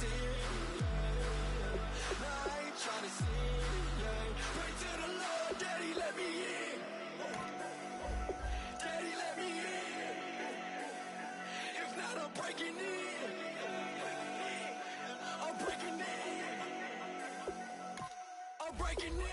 sin, yeah. No, I ain't tryna sin, yeah. Pray to the Lord, Daddy, let me in. Daddy, let me in. If not, I'm breaking in. I'm breaking in. I'm breaking in.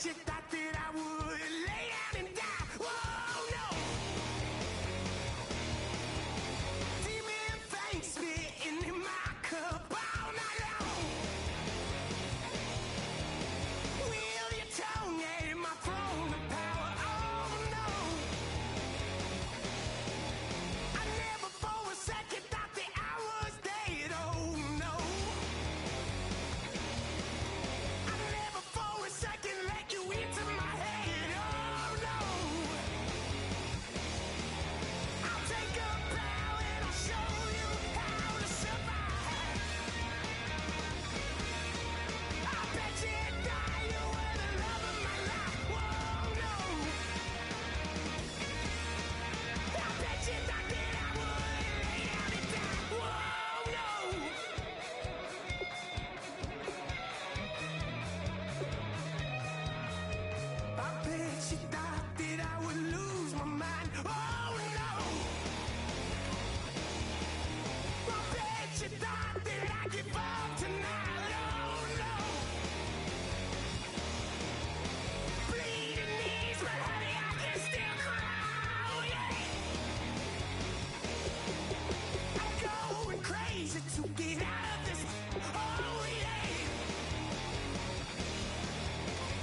You thought that I would lay down and die. Whoa, no. Demon things spitting in my cup all night long. Wheel your tongue at my throne of power. Oh, no. I never for a second thought that I was dead. Oh, no. I never for a second let you into my head. Oh, no. I'll take a bow and I'll show you how to survive. I bet you die, you were the love of my life. Whoa, no. I bet you thought that I would lay down and die. Whoa, no. I bet you thought that I would lose my mind. Oh, no. I bet you thought that I'd give up tonight. Oh, no. Bleeding knees, but honey, I can still cry. Oh, yeah. I'm going crazy to get out of this. Oh, yeah.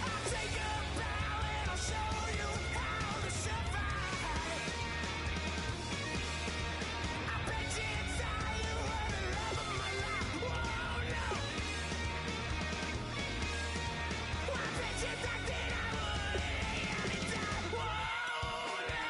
I'll take a bow and I'll show you how to survive. I bet you die, you were the love of my life. Whoa, no. I bet you thought that I would lay down and die. Whoa, no.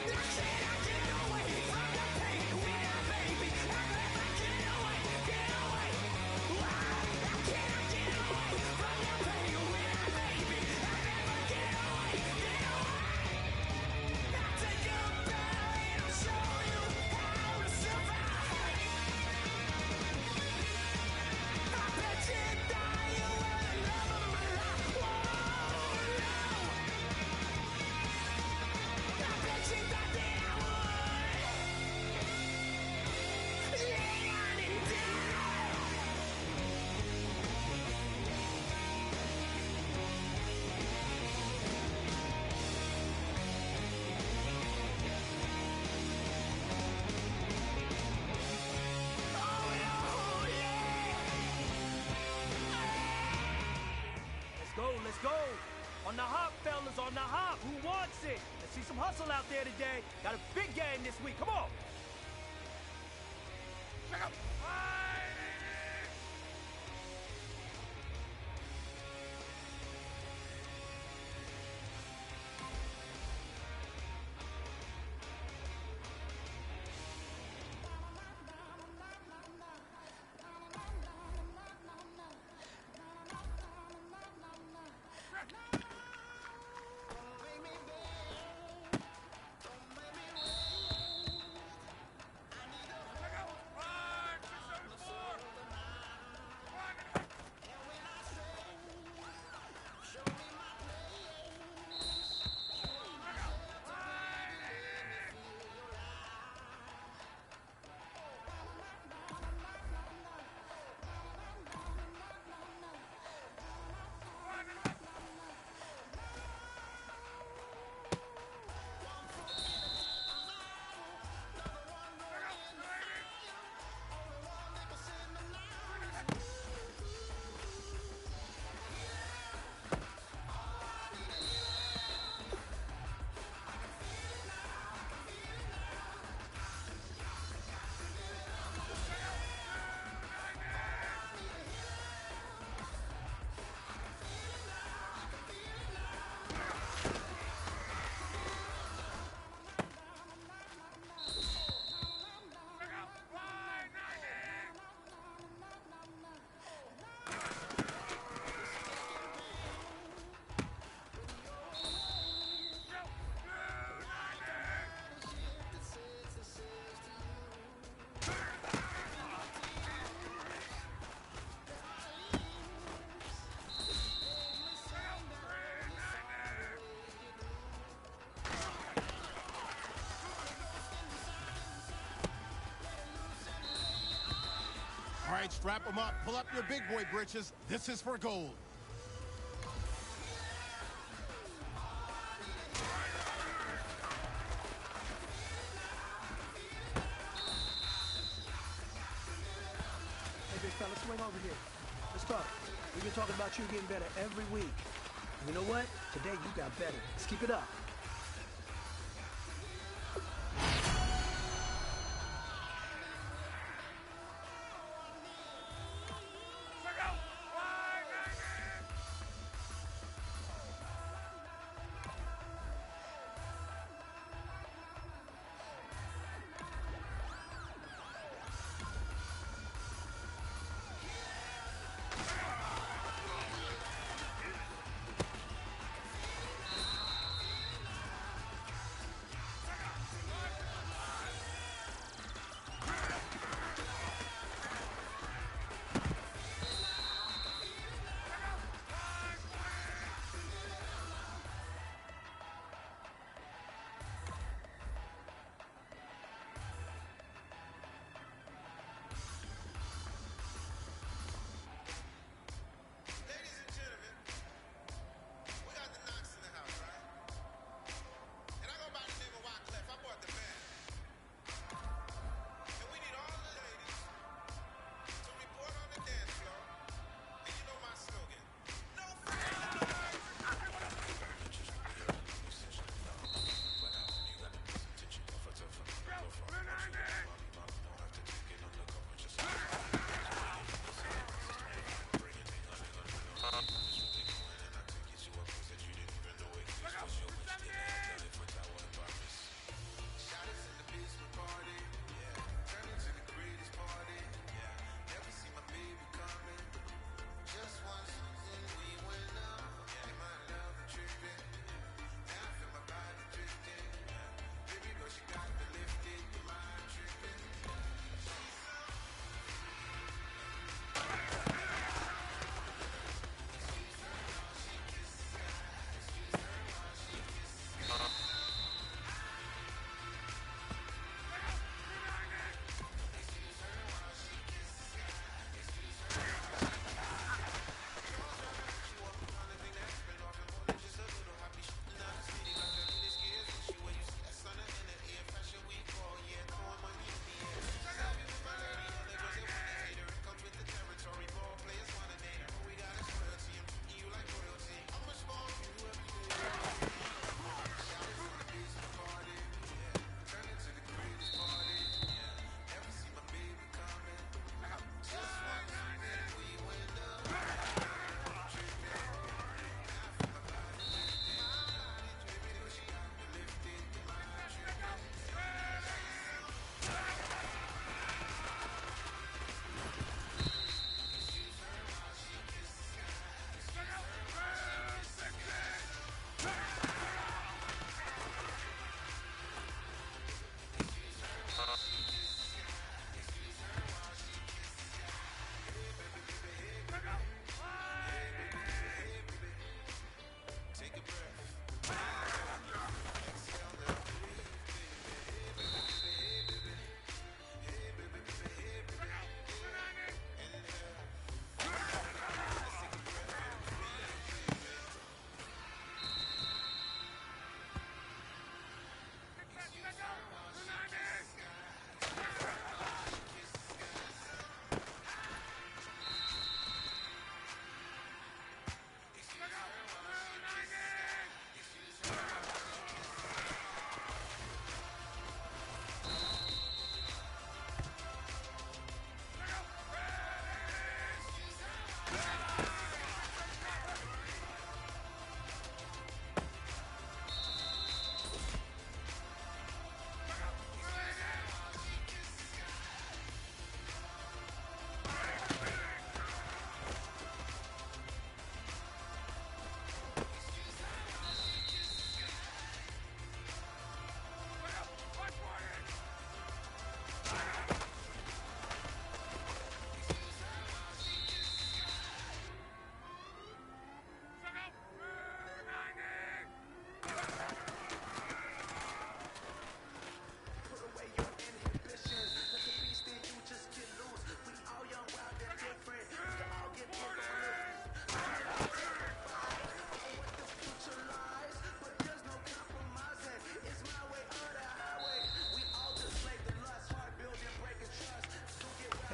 I said I get away from the pain when I baby. I never get away, get away. Why? I cannot get away from the pain when I baby. I never get away, get away. I'll take a bow and I'll show you how to survive. I bet you die, you were the love of my life. Whoa, no. I bet you thought that I would lay down and die. Oh, no, yeah. Let's go. On the hop, fellas, on the hop. Who wants it? Let's see some hustle out there today. Got a big game this week. Come on. Check out. right, strap them up. Pull up your big boy britches. This is for gold. Hey, big fella, swing over here. Let's talk. We've been talking about you getting better every week. You know what? Today you got better. Let's keep it up.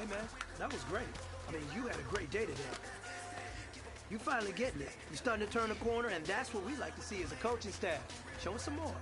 Hey, man, that was great. I mean, you had a great day today. You finally getting it. You're starting to turn the corner, and that's what we like to see as a coaching staff. Show us some more.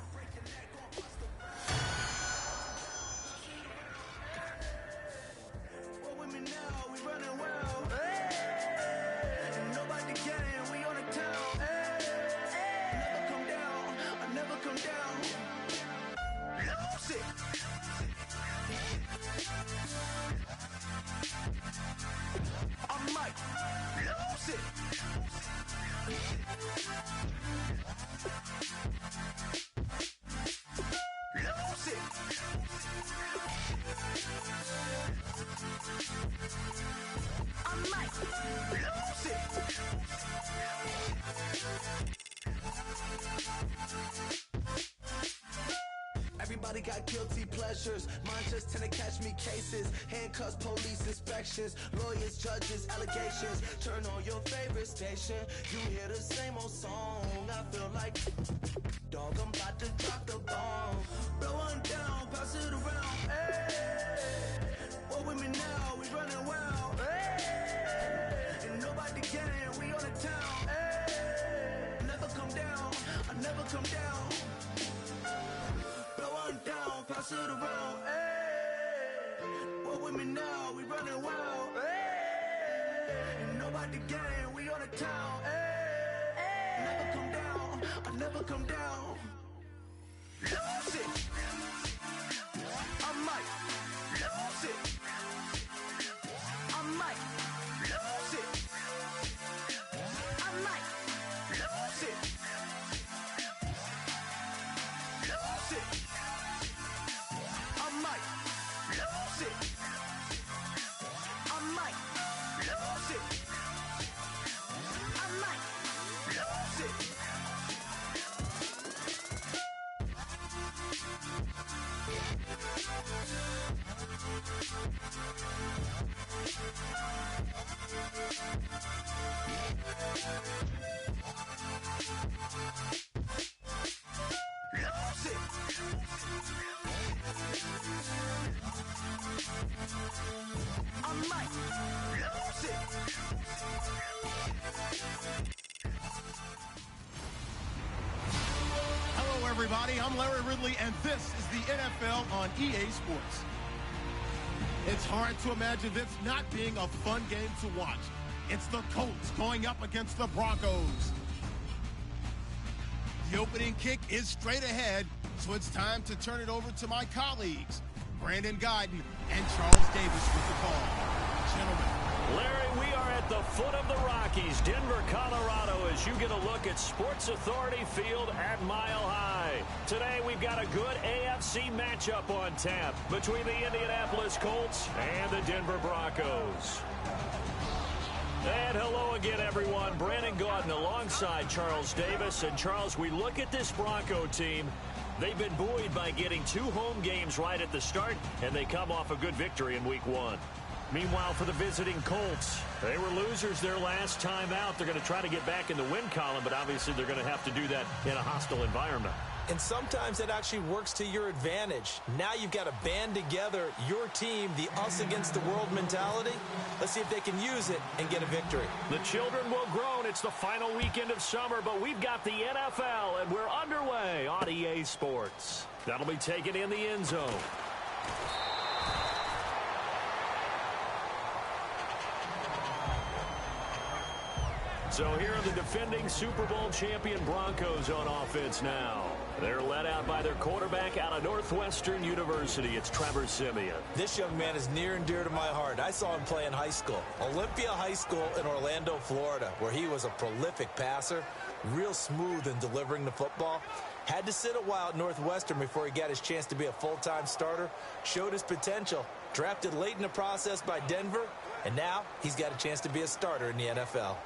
Everybody got guilty pleasures. Mine just tend to catch me cases. Handcuffs, police inspections, lawyers, judges, allegations. Turn on your favorite station. You hear the same old song. I feel like, dog, I'm about to drop the bomb. Blow one down, pass it around. Hey, what with me now? We running wild. Hey, and nobody can. We on the town. Hey, never come down. I never come down. Down, pass it around, hey. What with me now? We running wild, hey. Ain't nobody gang, we on the town, hey. Never come down, I never come down. Lose it. I might lose it. I might lose it. I might lose it. Lose it. I might lose it. I might lose it. I might lose it. I might lose it. Hello, everybody. I'm Larry Ridley, and this is the NFL on EA Sports. It's hard to imagine this not being a fun game to watch. It's the Colts going up against the Broncos. The opening kick is straight ahead, so it's time to turn it over to my colleagues, Brandon Guyton and Charles Davis with the call. Gentlemen. Larry, we are at the foot of the Rockies, Denver, Colorado, as you get a look at Sports Authority Field at Mile High. Today, we've got a good AFC matchup on tap between the Indianapolis Colts and the Denver Broncos. And hello again, everyone. Brandon Guyton alongside Charles Davis. And, Charles, we look at this Bronco team. They've been buoyed by getting 2 home games right at the start, and they come off a good victory in Week 1. Meanwhile, for the visiting Colts, they were losers their last time out. They're going to try to get back in the win column, but obviously they're going to have to do that in a hostile environment. And sometimes it actually works to your advantage. Now you've got to band together your team, the us against the world mentality. Let's see if they can use it and get a victory. The children will groan. It's the final weekend of summer, but we've got the NFL, and we're underway on EA Sports. That'll be taken in the end zone. So here are the defending Super Bowl champion Broncos on offense now. They're led out by their quarterback out of Northwestern University. It's Trevor Siemian. This young man is near and dear to my heart. I saw him play in high school. Olympia High School in Orlando, Florida, where he was a prolific passer, real smooth in delivering the football. Had to sit a while at Northwestern before he got his chance to be a full-time starter. Showed his potential. Drafted late in the process by Denver. And now he's got a chance to be a starter in the NFL.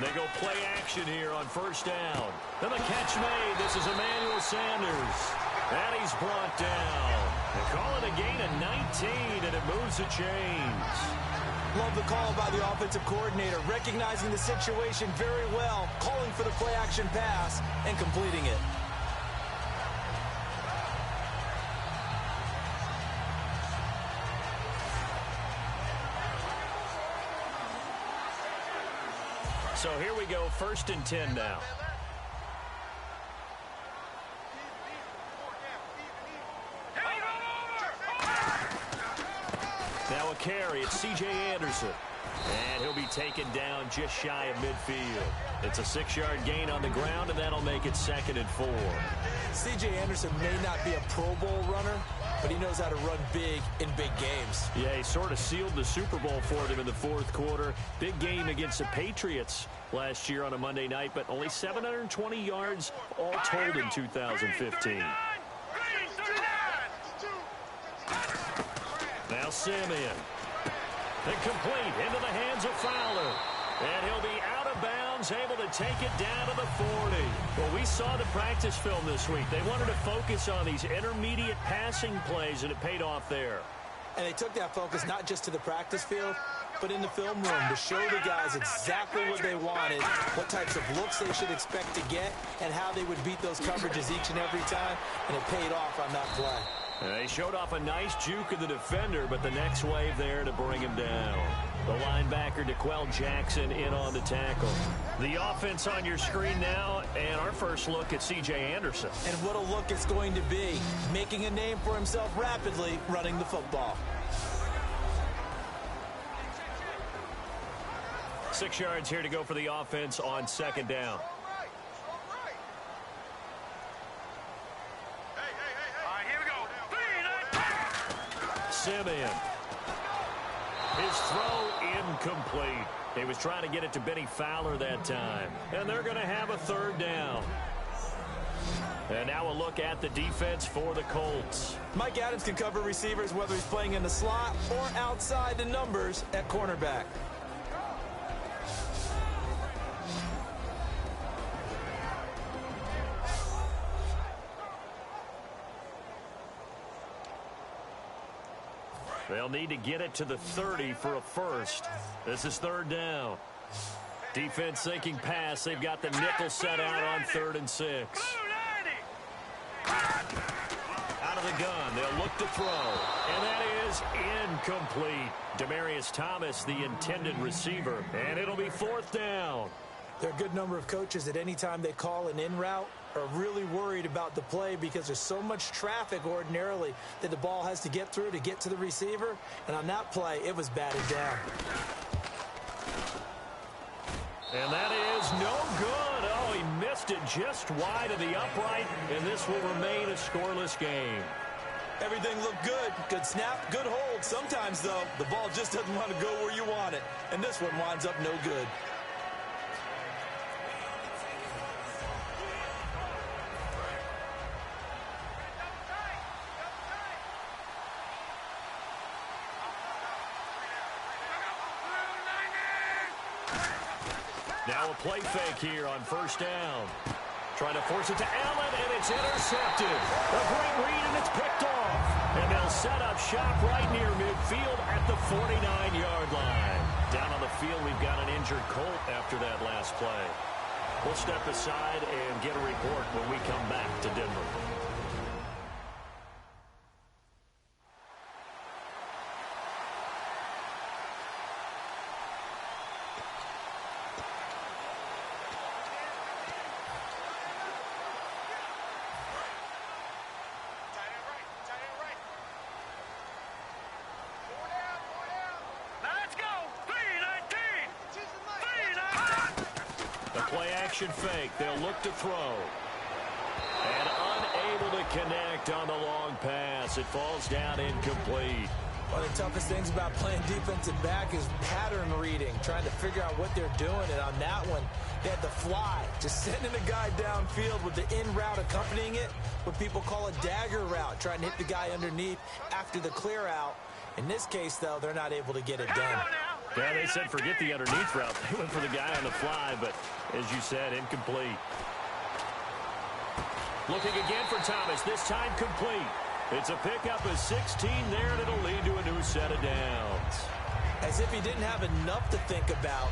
They go play action here on first down. And the catch made. This is Emmanuel Sanders. And he's brought down. They call it a gain of 19, and it moves the chains. Love the call by the offensive coordinator, recognizing the situation very well, calling for the play-action pass, and completing it. So here we go, 1st and 10 now. Now a carry, it's C.J. Anderson. And he'll be taken down just shy of midfield. It's a 6-yard gain on the ground, and that'll make it 2nd and 4. C.J. Anderson may not be a Pro Bowl runner, but he knows how to run big in big games. Yeah, he sort of sealed the Super Bowl for them in the 4th quarter. Big game against the Patriots last year on a Monday night, but only 720 yards all told in 2015. Now Simeon. Incomplete into the hands of Fowler. And he'll be out of bounds, able to take it down to the 40. Well, we saw the practice film this week. They wanted to focus on these intermediate passing plays, and it paid off there. And they took that focus not just to the practice field, but in the film room to show the guys exactly what they wanted, what types of looks they should expect to get, and how they would beat those coverages each and every time, and it paid off on that play. They showed off a nice juke of the defender, but the next wave there to bring him down. The linebacker, DeQuell Jackson, in on the tackle. The offense on your screen now, and our first look at C.J. Anderson. And what a look it's going to be, making a name for himself rapidly running the football. 6 yards here to go for the offense on 2nd down. Simeon. His throw incomplete. He was trying to get it to Benny Fowler that time. And they're going to have a 3rd down. And now a look at the defense for the Colts. Mike Adams can cover receivers whether he's playing in the slot or outside the numbers at cornerback. They'll need to get it to the 30 for a first. This is 3rd down. Defense thinking pass. They've got the nickel set out on 3rd and 6. Out of the gun. They'll look to throw. And that is incomplete. Demaryius Thomas, the intended receiver. And it'll be 4th down. There are a good number of coaches at any time they call an in route are really worried about the play because there's so much traffic ordinarily that the ball has to get through to get to the receiver. And on that play, it was batted down. And that is no good. Oh, he missed it just wide of the upright, and this will remain a scoreless game. Everything looked good. Good snap, good hold. Sometimes, though, the ball just doesn't want to go where you want it. And this one winds up no good. Now a play fake here on 1st down. Trying to force it to Allen, and it's intercepted. A great read, and it's picked off. And they'll set up shop right near midfield at the 49-yard line. Down on the field, we've got an injured Colt after that last play. We'll step aside and get a report when we come back to Denver. Fake. They'll look to throw. And unable to connect on the long pass. It falls down incomplete. One of the toughest things about playing defensive back is pattern reading, trying to figure out what they're doing. And on that one, they had the fly, just sending a guy downfield with the in route accompanying it, what people call a dagger route, trying to hit the guy underneath after the clear out. In this case, though, they're not able to get it done. Yeah, they said forget the underneath route. They went for the guy on the fly, but as you said, incomplete. Looking again for Thomas, this time complete. It's a pickup of 16 there, and it'll lead to a new set of downs. As if he didn't have enough to think about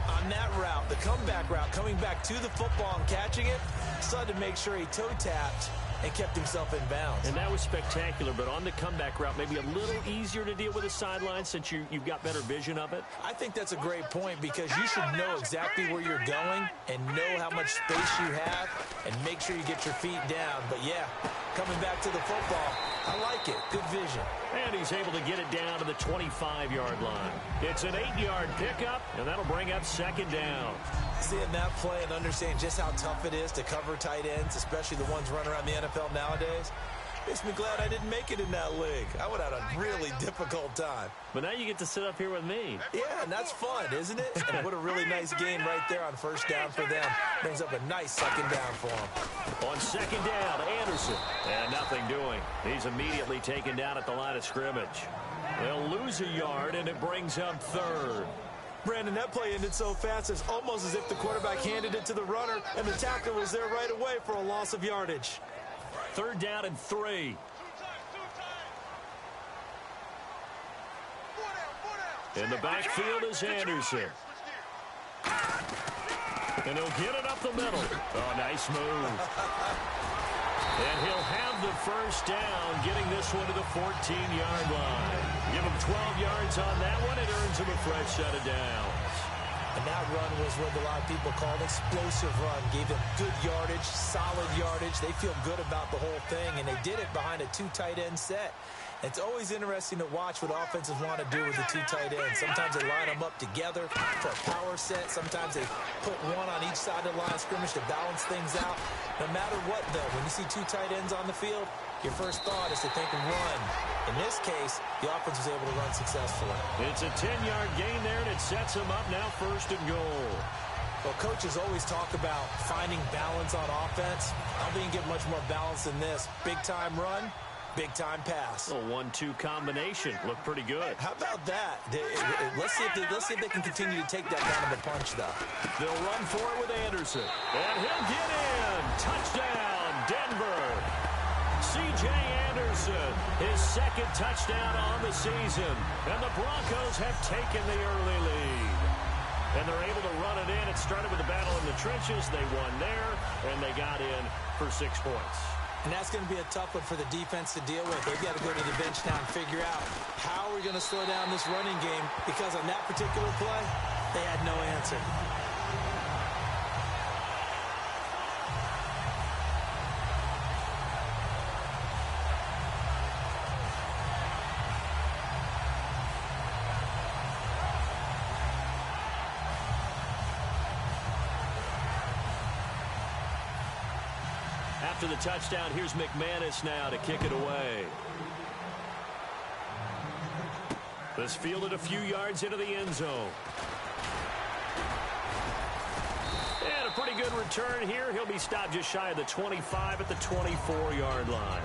on that route, the comeback route, coming back to the football and catching it, decided to make sure he toe-tapped and kept himself in bounds. And that was spectacular, but on the comeback route, maybe a little easier to deal with the sideline since you've got better vision of it? I think that's a great point because you should know exactly where you're going and know how much space you have and make sure you get your feet down. But, yeah, coming back to the football, I like it. Good vision. And he's able to get it down to the 25-yard line. It's an 8-yard pickup, and that'll bring up second down. Seeing that play and understanding just how tough it is to cover tight ends, especially the ones running around the NFL nowadays, makes me glad I didn't make it in that league. I would have had a really difficult time. But now you get to sit up here with me. Yeah, and that's fun, isn't it? And what a really nice game right there on first down for them. Brings up a nice second down for them. On second down, Anderson. And nothing doing. He's immediately taken down at the line of scrimmage. They'll lose a yard, and it brings up third. Brandon, that play ended so fast, it's almost as if the quarterback handed it to the runner, and the tackler was there right away for a loss of yardage. Third down and 3. In the backfield is Anderson. And he'll get it up the middle. Oh, nice move. And he'll have the first down, getting this one to the 14-yard line. Give him 12 yards on that one. It earns him a fresh set of downs. And that run was what a lot of people call an explosive run. Gave them good yardage, solid yardage. They feel good about the whole thing, and they did it behind a 2 tight end set. It's always interesting to watch what offenses want to do with the 2 tight ends. Sometimes they line them up together for a power set. Sometimes they put one on each side of the line of scrimmage to balance things out. No matter what, though, when you see 2 tight ends on the field, your first thought is to think and run. In this case, the offense was able to run successfully. It's a 10-yard gain there, and it sets them up now first and goal. Well, coaches always talk about finding balance on offense. I don't think you can get much more balance than this. Big-time run, big-time pass. A 1-2 combination. Looked pretty good. How about that? Let's see if they can continue to take that kind of a punch, though. They'll run for it with Anderson. And he'll get in. Touchdown, Denver. C.J. Anderson, his second touchdown on the season. And the Broncos have taken the early lead. And they're able to run it in. It started with a battle in the trenches. They won there, and they got in for 6 points. And that's going to be a tough one for the defense to deal with. They've got to go to the bench now and figure out how we're going to slow down this running game, because on that particular play, they had no answer. After the touchdown, here's McManus now to kick it away. This fielded a few yards into the end zone. And a pretty good return here. He'll be stopped just shy of the 25 at the 24-yard line.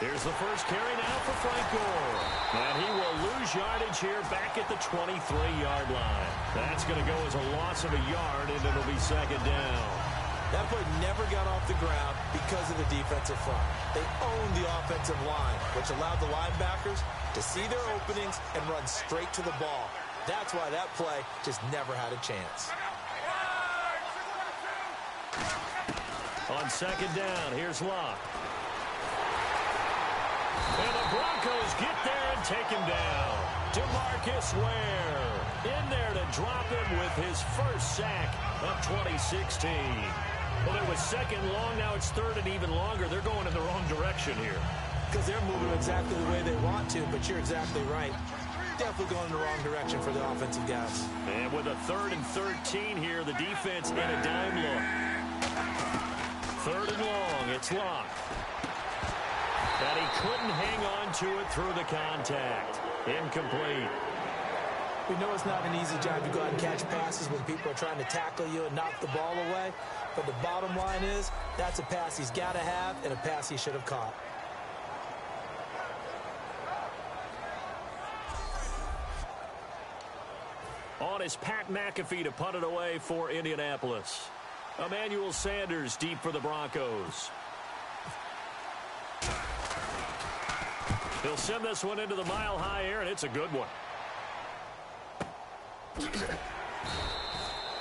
Here's the first carry now for Frank Gore. And he will lose yardage here back at the 23-yard line. That's going to go as a loss of a yard, and it'll be second down. That play never got off the ground because of the defensive front. They owned the offensive line, which allowed the linebackers to see their openings and run straight to the ball. That's why that play just never had a chance. On second down, here's Locke. And the Broncos get there and take him down. DeMarcus Ware in there to drop him with his first sack of 2016. Well, it was second long. Now it's third and even longer. They're going in the wrong direction here. Because they're moving exactly the way they want to, but you're exactly right. Definitely going in the wrong direction for the offensive guys. And with a 3rd and 13 here, the defense in a dime look. 3rd and long, it's Locke. And he couldn't hang on to it through the contact. Incomplete. We know it's not an easy job to go out and catch passes when people are trying to tackle you and knock the ball away. But the bottom line is, that's a pass he's got to have and a pass he should have caught. On is Pat McAfee to punt it away for Indianapolis. Emmanuel Sanders deep for the Broncos. He'll send this one into the mile-high air, and it's a good one.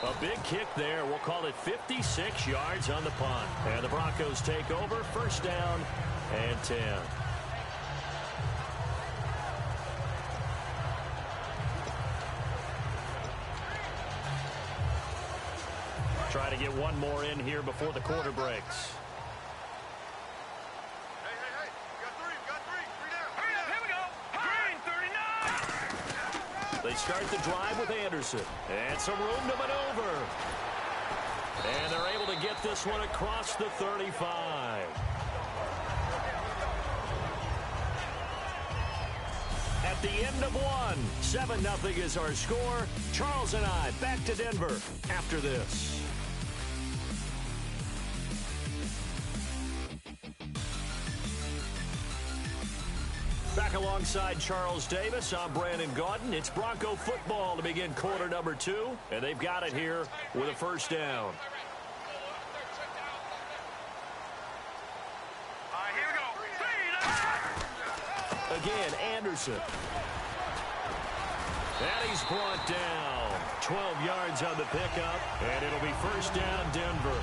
A big kick there. We'll call it 56 yards on the punt. And the Broncos take over. First down and 10. Try to get one more in here before the quarter breaks. Hey, got three down. Here we go. Green, 39. They start the drive with Anderson. And some room to maneuver. And they're able to get this one across the 35. At the end of one, 7-0 is our score. Charles and I back to Denver after this. Back alongside Charles Davis, I'm Brandon Gaudin. It's Bronco football to begin quarter number 2, and they've got it here with a first down. Here we go. Again, Anderson. And he's brought down. 12 yards on the pickup, and it'll be first down, Denver.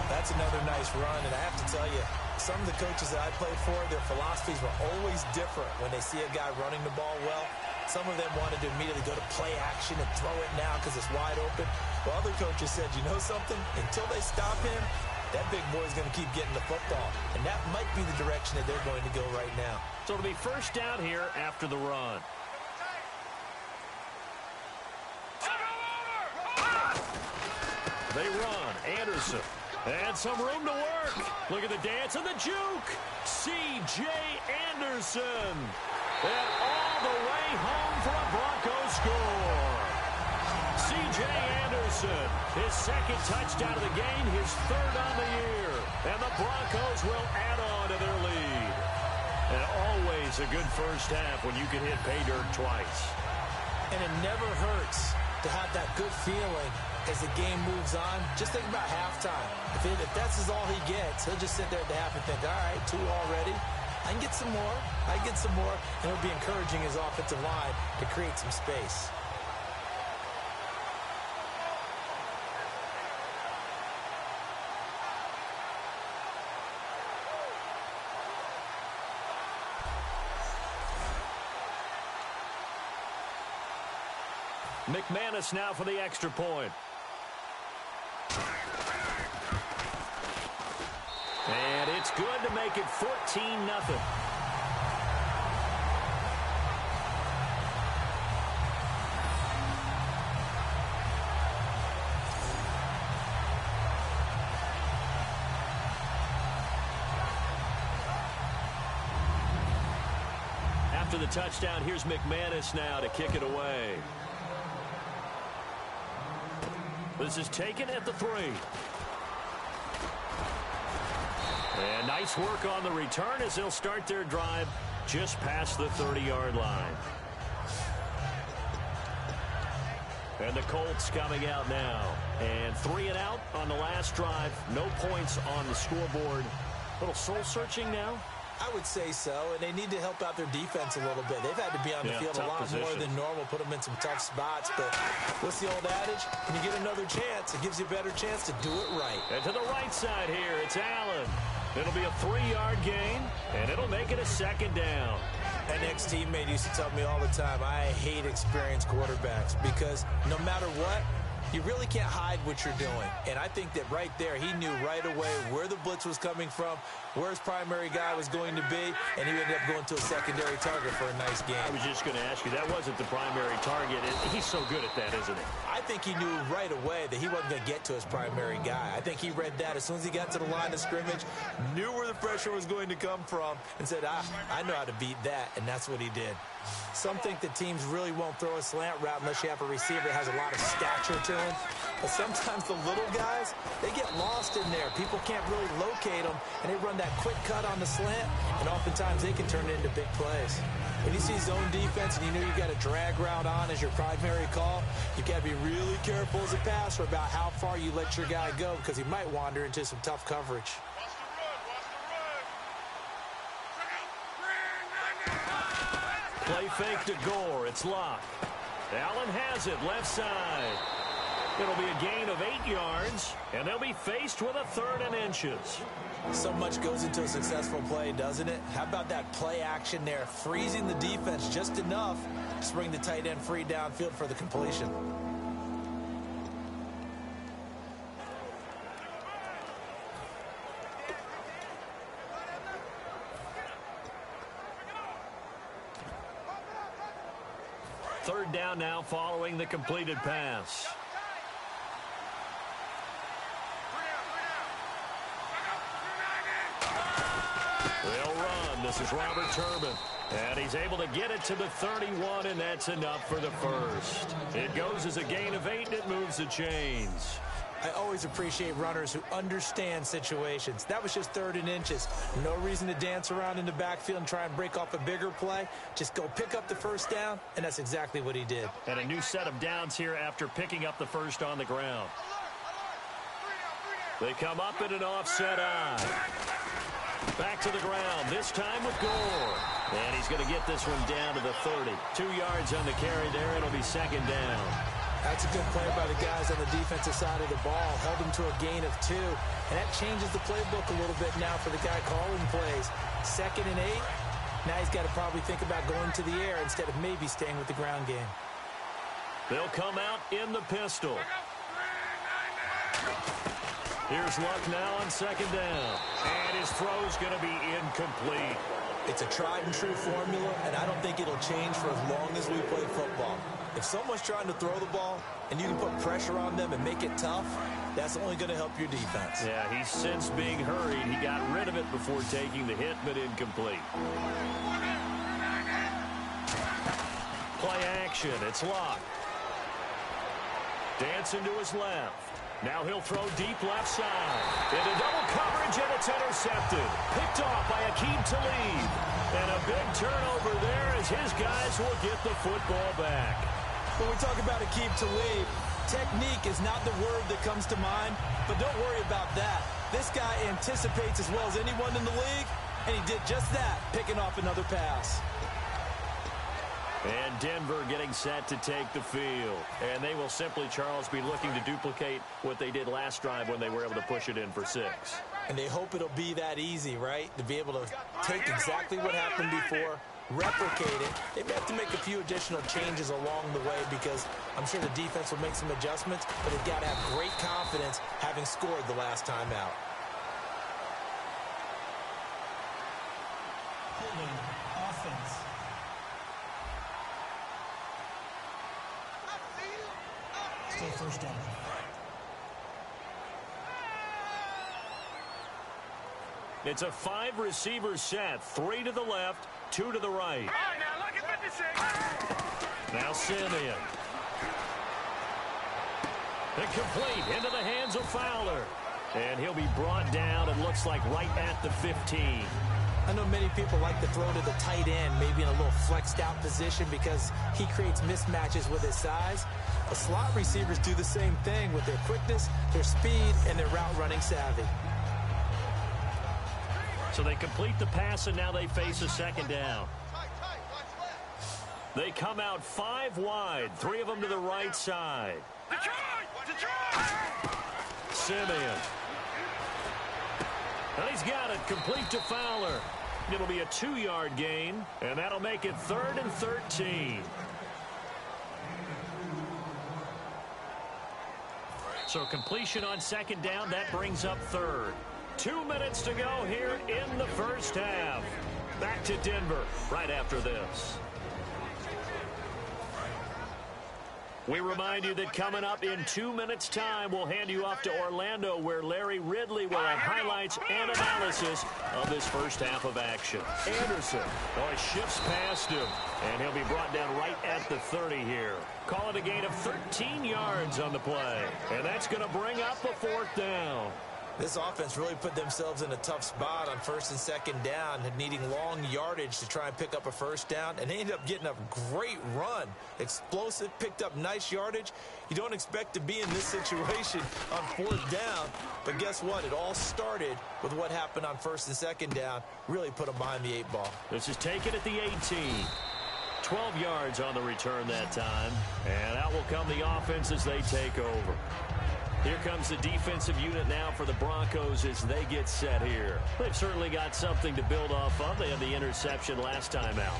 That's another nice run, and I have to tell you, some of the coaches that I played for, their philosophies were always different when they see a guy running the ball well. Some of them wanted to immediately go to play action and throw it now because it's wide open. Well, other coaches said, you know something? Until they stop him, that big boy's going to keep getting the football. And that might be the direction that they're going to go right now. So it'll be first down here after the run. They run. Anderson. And some room to work. Look at the dance and the juke. C.J. Anderson. And all the way home for a Broncos score. C.J. Anderson, his second touchdown of the game, his third on the year. And the Broncos will add on to their lead. And always a good first half when you can hit pay dirt twice. And it never hurts to have that good feeling as the game moves on. Just think about halftime. If that's all he gets, he'll just sit there at the half and think, all right, 2 already. I can get some more. I can get some more. And it'll be encouraging his offensive line to create some space. McManus now for the extra point. And it's good to make it 14-0. After the touchdown, here's McManus now to kick it away. This is taken at the 3. And nice work on the return as they'll start their drive just past the 30-yard line. And the Colts coming out now. And 3 and out on the last drive. No points on the scoreboard. A little soul-searching now. I would say so, and they need to help out their defense a little bit. They've had to be on the field a lot more than normal, put them in some tough spots. But what's the old adage? When you get another chance, it gives you a better chance to do it right. And to the right side here, it's Allen. It'll be a 3-yard gain, and it'll make it a second down. An ex-teammate used to tell me all the time, I hate experienced quarterbacks because no matter what, you really can't hide what you're doing. And I think that right there, he knew right away where the blitz was coming from, where his primary guy was going to be, and he ended up going to a secondary target for a nice game. I was just going to ask you, that wasn't the primary target. He's so good at that, isn't he? I think he knew right away that he wasn't going to get to his primary guy. I think he read that as soon as he got to the line of scrimmage, knew where the pressure was going to come from, and said, I know how to beat that, and that's what he did. Some think that teams really won't throw a slant route unless you have a receiver that has a lot of stature to him. But sometimes the little guys, they get lost in there. People can't really locate them, and they run that quick cut on the slant, and oftentimes they can turn it into big plays. When you see zone defense and you know you got a drag route on as your primary call, you got to be really careful as a passer about how far you let your guy go because he might wander into some tough coverage. Play fake to Gore. It's locked. Allen has it left side. It'll be a gain of 8 yards, and they'll be faced with a 3rd and inches. So much goes into a successful play, doesn't it? How about that play action there, freezing the defense just enough to bring the tight end free downfield for the completion. Third down now following the completed pass. They'll run. This is Robert Turbin. And he's able to get it to the 31, and that's enough for the first. It goes as a gain of 8, and it moves the chains. I always appreciate runners who understand situations. That was just 3rd and inches. No reason to dance around in the backfield and try and break off a bigger play. Just go pick up the first down, and that's exactly what he did. And a new set of downs here after picking up the first on the ground. They come up in an offset eye. Back to the ground, this time with Gore. And he's going to get this one down to the 30. 2 yards on the carry there. It'll be 2nd down. That's a good play by the guys on the defensive side of the ball. Held him to a gain of 2. And that changes the playbook a little bit now for the guy calling plays. 2nd and 8. Now he's got to probably think about going to the air instead of maybe staying with the ground game. They'll come out in the pistol. Here's Luck now on 2nd down. And his throw's going to be incomplete. It's a tried and true formula, and I don't think it'll change for as long as we play football. If someone's trying to throw the ball and you can put pressure on them and make it tough, that's only going to help your defense. Yeah, he's since being hurried. He got rid of it before taking the hit, but incomplete. Play action. It's locked. Dancing to his left. Now he'll throw deep left side. Into double coverage, and it's intercepted. Picked off by Aqib Talib. And a big turnover there as his guys will get the football back. When we talk about Aqib Talib, technique is not the word that comes to mind, but don't worry about that. This guy anticipates as well as anyone in the league, and he did just that, picking off another pass. And Denver getting set to take the field. And they will simply, Charles, be looking to duplicate what they did last drive when they were able to push it in for 6. And they hope it'll be that easy, right? To be able to take exactly what happened before, replicate it. They may have to make a few additional changes along the way because I'm sure the defense will make some adjustments, but they've got to have great confidence having scored the last time out. Holding offense. Still first down. It's a 5-receiver set. 3 to the left, 2 to the right. Now look at 56. Now Simeon. Incomplete into the hands of Fowler. And he'll be brought down, it looks like, right at the 15. I know many people like to throw to the tight end, maybe in a little flexed out position because he creates mismatches with his size. The slot receivers do the same thing with their quickness, their speed, and their route running savvy. So they complete the pass, and now they face a 2nd down. They come out 5 wide, 3 of them to the right side. Simeon. And he's got it, complete to Fowler. It'll be a 2-yard gain, and that'll make it 3rd and 13. So completion on 2nd down, that brings up 3rd. 2 minutes to go here in the first half. Back to Denver right after this. We remind you that coming up in 2 minutes' time, we'll hand you off to Orlando, where Larry Ridley will have highlights and analysis of this first half of action. Anderson, he shifts past him, and he'll be brought down right at the 30 here. Call it a gain of 13 yards on the play, and that's going to bring up a 4th down. This offense really put themselves in a tough spot on 1st and 2nd down, needing long yardage to try and pick up a 1st down, and they ended up getting a great run. Explosive, picked up nice yardage. You don't expect to be in this situation on 4th down, but guess what? It all started with what happened on 1st and 2nd down. Really put them behind the 8 ball. This is taken at the 18. 12 yards on the return that time, and out will come the offense as they take over. Here comes the defensive unit now for the Broncos as they get set here. They've certainly got something to build off of. They had the interception last time out.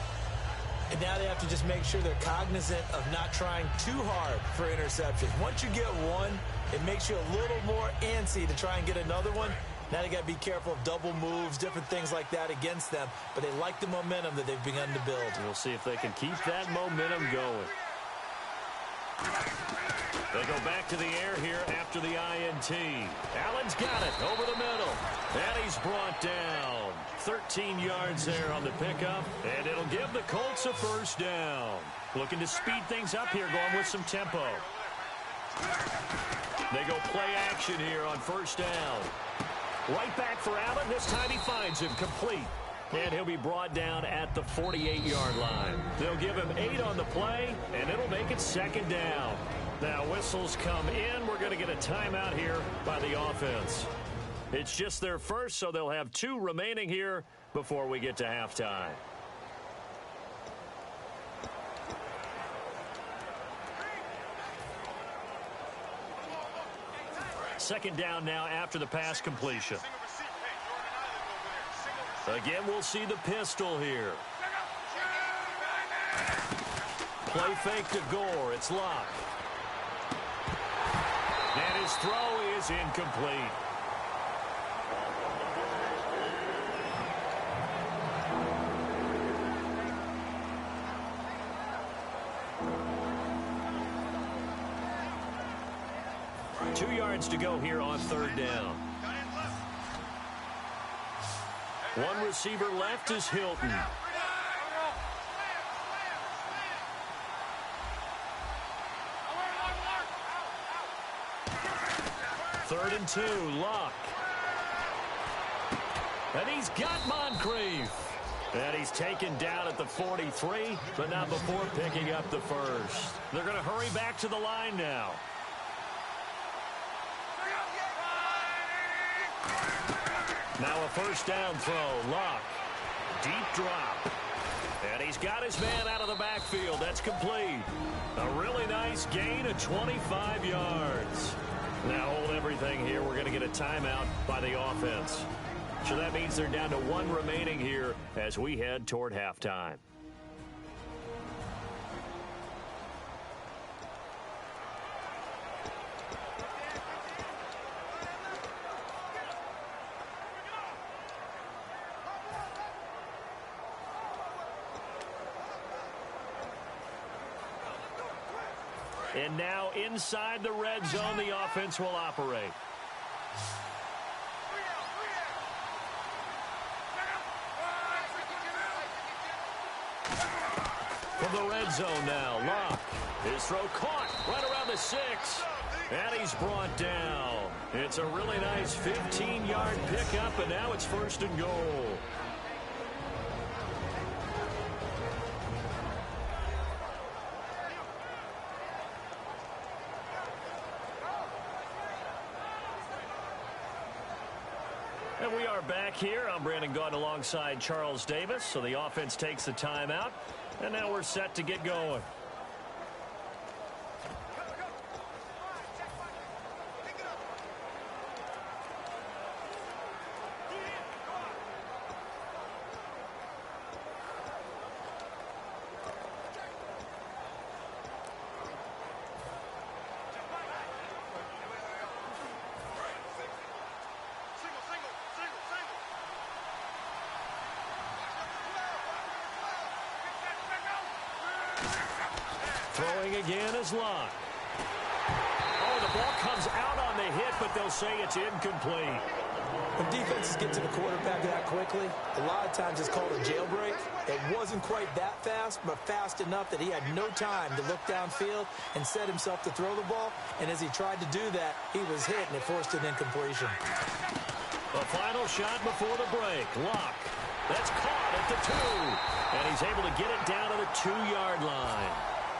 And now they have to just make sure they're cognizant of not trying too hard for interceptions. Once you get one, it makes you a little more antsy to try and get another one. Now they got to be careful of double moves, different things like that against them. But they like the momentum that they've begun to build. We'll see if they can keep that momentum going. They go back to the air here after the INT. Allen's got it over the middle. And he's brought down. 13 yards there on the pickup. And it'll give the Colts a 1st down. Looking to speed things up here, going with some tempo. They go play action here on 1st down. Right back for Allen. This time he finds him complete. And he'll be brought down at the 48-yard line. They'll give him 8 on the play, and it'll make it 2nd down. Now whistles come in. We're going to get a timeout here by the offense. It's just their first, so they'll have 2 remaining here before we get to halftime. Second down now after the pass completion. Again, we'll see the pistol here. Play fake to Gore. It's Locke. And his throw is incomplete. Two yards to go here on 3rd down. One receiver left is Hilton. Third and 2, Locke. And he's got Moncrief. And he's taken down at the 43, but not before picking up the 1st. They're going to hurry back to the line now. Now a 1st down throw, Locke. Deep drop. And he's got his man out of the backfield. That's complete. A really nice gain of 25 yards. Now hold everything here. We're going to get a timeout by the offense. So that means they're down to 1 remaining here as we head toward halftime. And now inside the red zone, the offense will operate. From the red zone now, Locke. His throw caught right around the 6. And he's brought down. It's a really nice 15-yard pickup, and now it's 1st and goal. And we are back here. I'm Brandon Gaudin alongside Charles Davis. So the offense takes the timeout. And now we're set to get going. Throwing again is Luck. Oh, the ball comes out on the hit, but they'll say it's incomplete. When defenses get to the quarterback that quickly, a lot of times it's called a jailbreak. It wasn't quite that fast, but fast enough that he had no time to look downfield and set himself to throw the ball. And as he tried to do that, he was hit, and it forced an incompletion. The final shot before the break. Luck. That's caught at the 2. And he's able to get it down to the 2-yard line.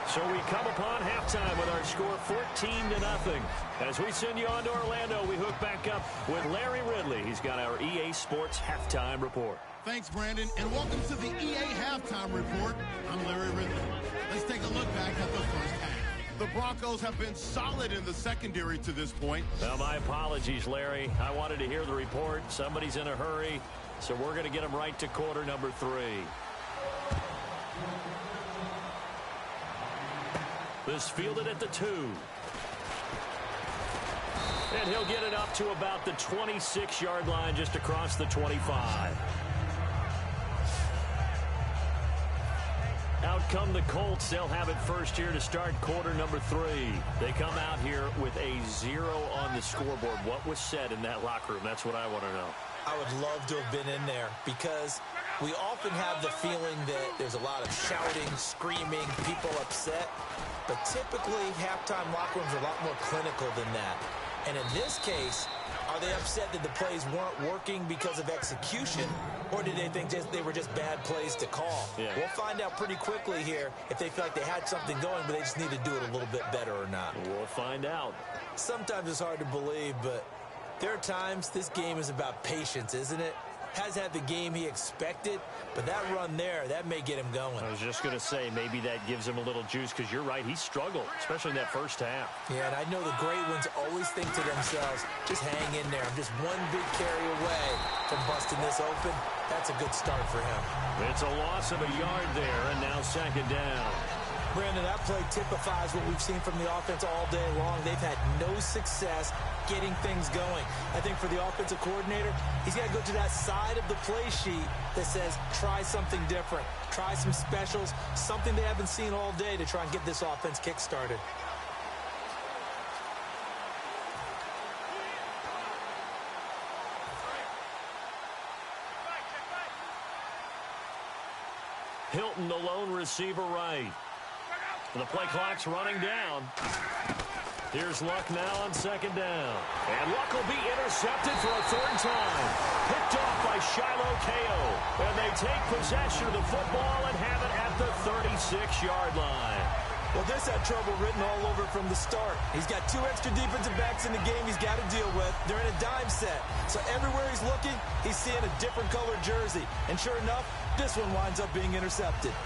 So we come upon halftime with our score 14-0. As we send you on to Orlando, we hook back up with Larry Ridley. He's got our EA Sports Halftime Report. Thanks, Brandon, and welcome to the EA Halftime Report. I'm Larry Ridley. Let's take a look back at the first half. The Broncos have been solid in the secondary to this point. Well, my apologies, Larry. I wanted to hear the report. Somebody's in a hurry, so we're going to get him right to quarter number 3. This fielded at the 2. And he'll get it up to about the 26-yard line, just across the 25. Out come the Colts. They'll have it first here to start quarter number 3. They come out here with a 0 on the scoreboard. What was said in that locker room? That's what I want to know. I would love to have been in there because we often have the feeling that there's a lot of shouting, screaming, people upset. But typically, halftime locker rooms are a lot more clinical than that. And in this case, are they upset that the plays weren't working because of execution, or did they think they were just bad plays to call? Yeah. We'll find out pretty quickly here if they feel like they had something going, but they just need to do it a little bit better or not. We'll find out. Sometimes it's hard to believe, but there are times this game is about patience, isn't it? Has had the game he expected, but that run there, that may get him going. I was just going to say, maybe that gives him a little juice, because you're right, he struggled, especially in that first half. Yeah, and I know the great ones always think to themselves, just hang in there. I'm just one big carry away from busting this open. That's a good start for him. It's a loss of a yard there, and now second down. Brandon, that play typifies what we've seen from the offense all day long. They've had no success getting things going. I think for the offensive coordinator, he's got to go to that side of the play sheet that says, try something different. Try some specials, something they haven't seen all day to try and get this offense kick-started. Hilton, the lone receiver, right. The play clock's running down. Here's Luck now on second down. And Luck will be intercepted for a 3rd time. Picked off by Shiloh Ko. And they take possession of the football and have it at the 36-yard line. Well, this had trouble written all over from the start. He's got 2 extra defensive backs in the game he's got to deal with. They're in a dime set. So everywhere he's looking, he's seeing a different colored jersey. And sure enough, this one winds up being intercepted.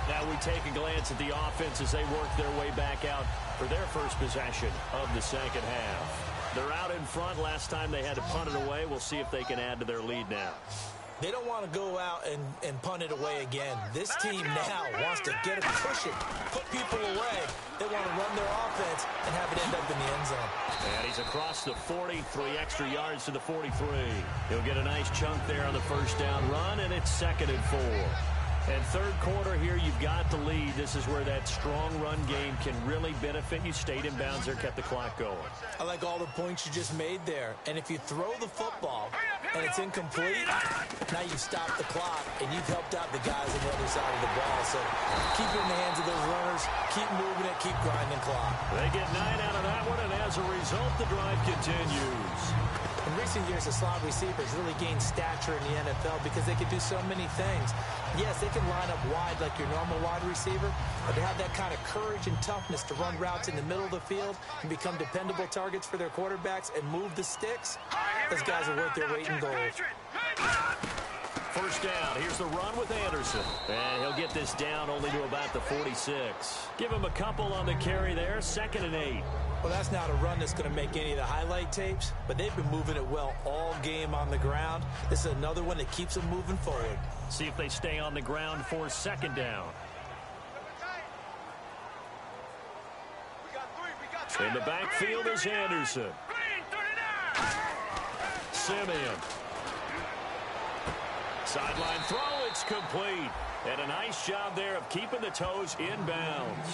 Now we take a glance at the offense as they work their way back out for their first possession of the second half. They're out in front. Last time they had to punt it away. We'll see if they can add to their lead now. They don't want to go out and punt it away again. This team now wants to get a cushion, put people away. They want to run their offense and have it end up in the end zone. And he's across the 40, 3 extra yards to the 43. He'll get a nice chunk there on the first down run, and it's 2nd and 4. And third quarter here, you've got the lead. This is where that strong run game can really benefit you. Stayed in bounds there, kept the clock going. I like all the points you just made there. And if you throw the football and it's incomplete, now you've stopped the clock and you've helped out the guys on the other side of the ball. So keep it in the hands of those runners, keep moving it, keep grinding clock. They get 9 out of that one, and as a result, the drive continues. In recent years, the slot receivers really gained stature in the NFL because they can do so many things. Yes, they can line up wide like your normal wide receiver, but to have that kind of courage and toughness to run routes in the middle of the field and become dependable targets for their quarterbacks and move the sticks, those guys are worth their weight in gold. First down. Here's the run with Anderson. And he'll get this down only to about the 46. Give him a couple on the carry there. 2nd and 8. Well, that's not a run that's going to make any of the highlight tapes, but they've been moving it well all game on the ground. This is another one that keeps them moving forward. See if they stay on the ground for 2nd down. In the backfield is Anderson. Simeon. Sideline throw, it's complete. And a nice job there of keeping the toes in bounds.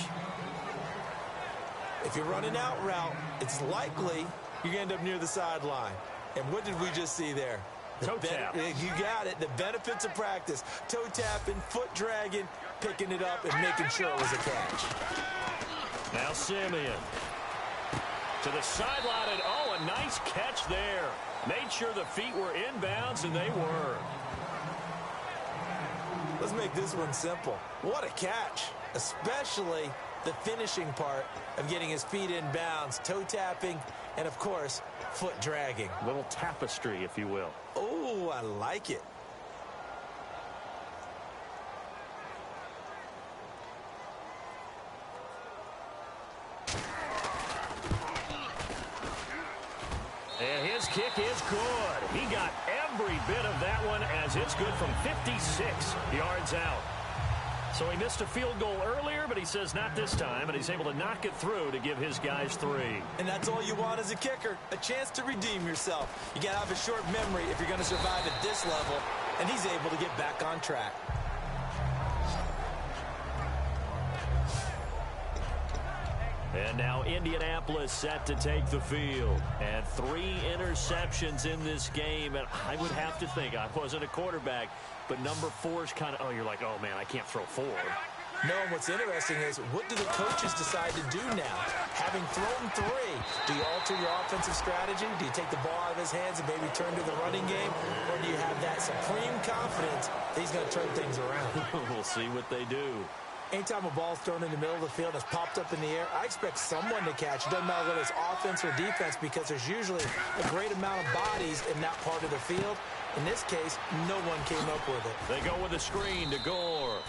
If you're running out route, it's likely you're going to end up near the sideline. And what did we just see there? Toe tap. You got it. The benefits of practice. Toe tapping, foot dragging, picking it up, and making sure it was a catch. Now Simeon. To the sideline, and oh, a nice catch there. Made sure the feet were in bounds, and they were. Let's make this one simple. What a catch, especially the finishing part of getting his feet in bounds, toe tapping, and, of course, foot dragging. A little tapestry, if you will. Oh, I like it. And his kick is good. He got every bit of that one as it's good from 56 yards out. So he missed a field goal earlier, but he says not this time, and he's able to knock it through to give his guys 3. And that's all you want as a kicker, a chance to redeem yourself. You got to have a short memory if you're going to survive at this level, and he's able to get back on track. And now Indianapolis set to take the field. And 3 interceptions in this game. And I would have to think, I wasn't a quarterback, but number 4 is kind of, oh, you're like, oh, man, I can't throw 4. No, and what's interesting is, what do the coaches decide to do now? Having thrown 3, do you alter your offensive strategy? Do you take the ball out of his hands and maybe turn to the running game? Or do you have that supreme confidence that he's going to turn things around? We'll see what they do. Anytime a ball's thrown in the middle of the field and it's popped up in the air, I expect someone to catch. It doesn't matter whether it's offense or defense, because there's usually a great amount of bodies in that part of the field. In this case, no one came up with it. They go with a screen to Gore.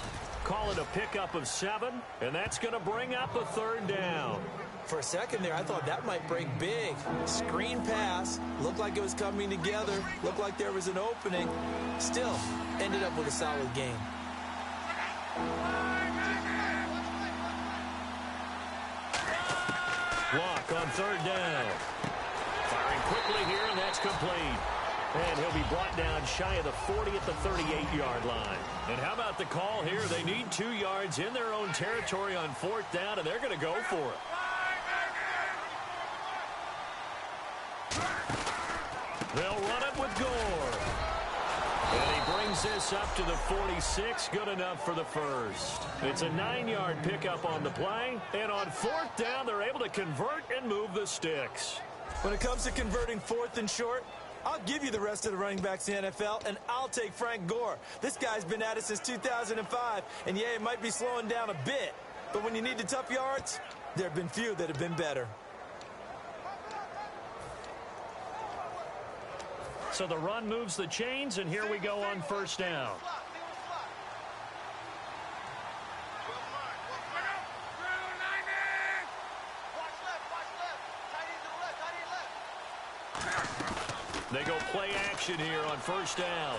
Call it a pickup of 7, and that's going to bring up a 3rd down. For a second there, I thought that might break big. Screen pass, looked like it was coming together, looked like there was an opening. Still, ended up with a solid game. Block on 3rd down. Firing quickly here, and that's complete. And he'll be brought down shy of the 40 at the 38-yard line. And how about the call here? They need 2 yards in their own territory on 4th down, and they're going to go for it. They'll run it with Gore. And he brings this up to the 46. Good enough for the first. It's a 9-yard pickup on the play. And on 4th down, they're able to convert and move the sticks. When it comes to converting 4th and short, I'll give you the rest of the running backs in the NFL, and I'll take Frank Gore. This guy's been at it since 2005, and yeah, it might be slowing down a bit. But when you need the tough yards, there have been few that have been better. So the run moves the chains, and here we go on 1st down. They go play action here on 1st down.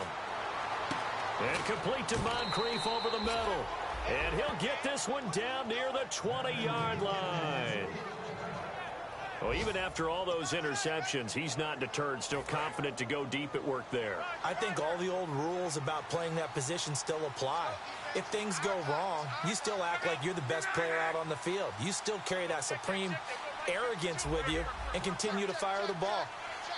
And complete to Moncrief over the middle. And he'll get this one down near the 20-yard line. Well, even after all those interceptions, he's not deterred, still confident to go deep at work there. I think all the old rules about playing that position still apply. If things go wrong, you still act like you're the best player out on the field. You still carry that supreme arrogance with you and continue to fire the ball.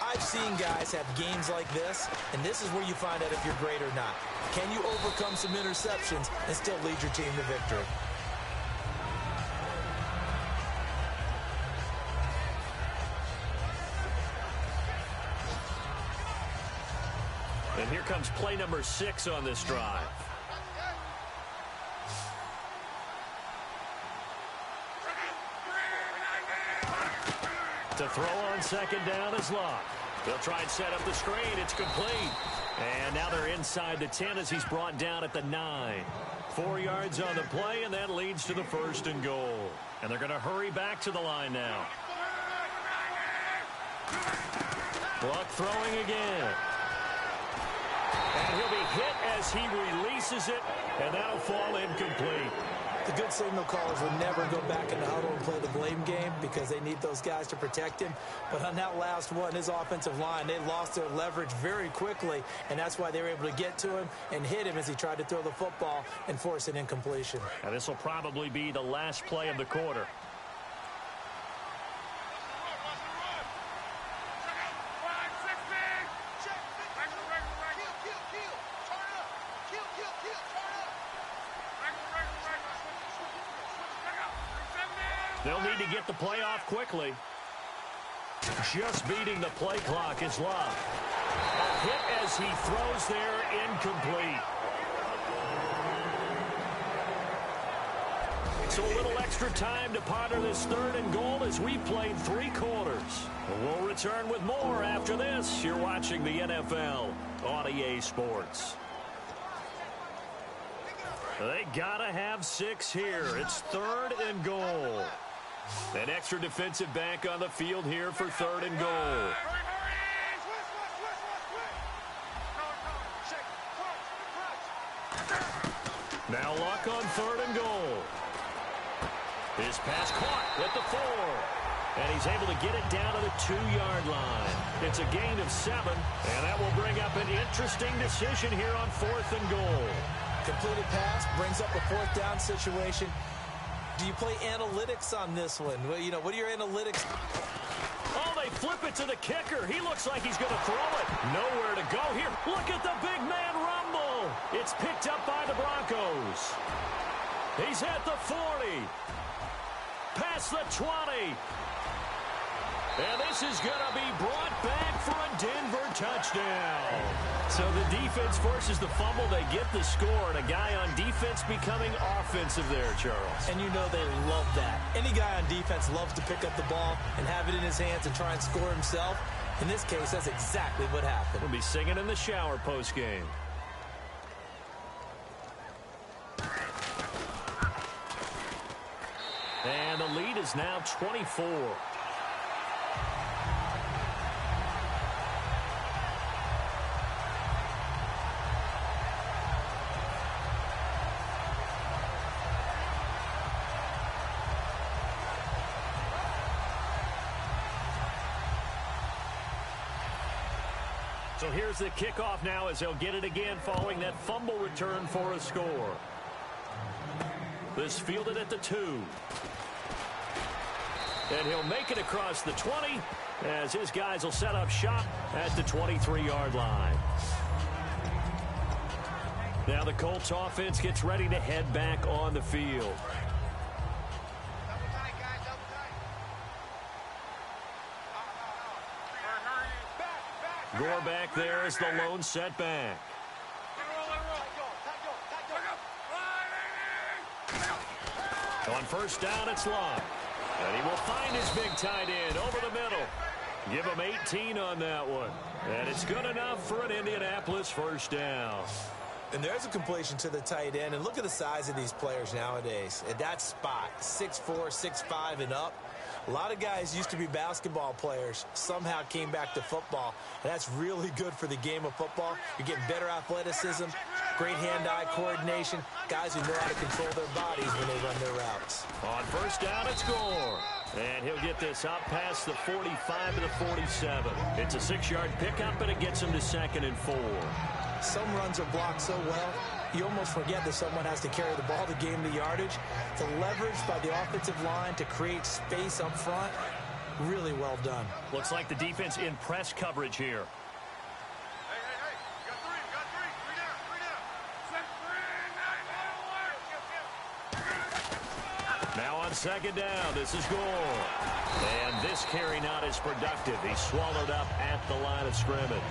I've seen guys have games like this, and this is where you find out if you're great or not. Can you overcome some interceptions and still lead your team to victory? And here comes play number 6 on this drive. To throw on 2nd down is Locke. They'll try and set up the screen. It's complete. And now they're inside the 10 as he's brought down at the 9. 4 yards on the play, and that leads to the 1st and goal. And they're going to hurry back to the line now. Luck throwing again. And he'll be hit as he releases it, and that'll fall incomplete. The good signal callers would never go back in the huddle and play the blame game because they need those guys to protect him. But on that last one, his offensive line, they lost their leverage very quickly, and that's why they were able to get to him and hit him as he tried to throw the football and force an incompletion. And this will probably be the last play of the quarter. They'll need to get the play off quickly. Just beating the play clock is Love. A hit as he throws there, incomplete. So a little extra time to ponder this 3rd and goal as we played 3 quarters. We'll return with more after this. You're watching the NFL on EA Sports. They gotta have 6 here. It's 3rd and goal. An extra defensive back on the field here for 3rd and goal. Now Luck on 3rd and goal. His pass caught at the 4. And he's able to get it down to the 2-yard line. It's a gain of 7, and that will bring up an interesting decision here on 4th and goal. Completed pass brings up a 4th down situation. Do you play analytics on this one? Well, you know, what are your analytics? Oh, they flip it to the kicker. He looks like he's going to throw it. Nowhere to go here. Look at the big man rumble. It's picked up by the Broncos. He's at the 40. Past the 20. And this is going to be brought back for a Denver touchdown. So the defense forces the fumble. They get the score, and a guy on defense becoming offensive there, Charles. And you know they love that. Any guy on defense loves to pick up the ball and have it in his hands and try and score himself. In this case, that's exactly what happened. We'll be singing in the shower post-game. And the lead is now 24. So here's the kickoff now as they'll get it again following that fumble return for a score. This fielded at the 2. And he'll make it across the 20 as his guys will set up shop at the 23-yard line. Now the Colts offense gets ready to head back on the field. Gore back there is the lone setback. On 1st down, it's Love. And he will find his big tight end over the middle. Give him 18 on that one. And it's good enough for an Indianapolis 1st down. And there's a completion to the tight end. And look at the size of these players nowadays. At that spot, 6'4", 6'5", and up. A lot of guys used to be basketball players, somehow came back to football, and that's really good for the game of football. You're getting better athleticism, great hand-eye coordination, guys who know how to control their bodies when they run their routes. On 1st down, it's Gore. And he'll get this out past the 45 to the 47. It's a 6-yard pickup, and it gets him to 2nd and 4. Some runs are blocked so well, you almost forget that someone has to carry the ball to gain the yardage. The leverage by the offensive line to create space up front, really well done. Looks like the defense in press coverage here. Now on 2nd down, this is Gore. And this carry not as productive. He's swallowed up at the line of scrimmage.